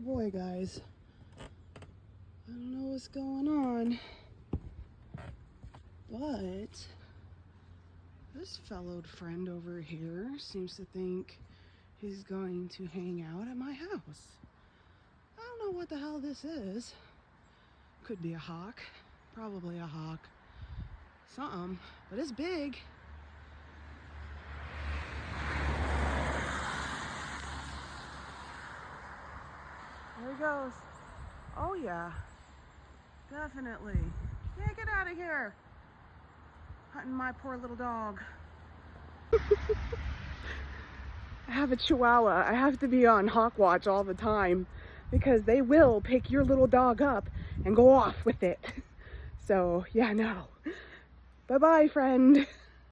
boy, guys. I don't know what's going on, but this fellowed friend over here seems to think he's going to hang out at my house. I don't know what the hell this is. Could be a hawk, probably a hawk. Something, but it's big. There he goes. Oh yeah, definitely. Yeah, get out of here. Hunting my poor little dog. I have a Chihuahua. I have to be on hawk watch all the time because they will pick your little dog up and go off with it. So yeah, no. Bye-bye, friend.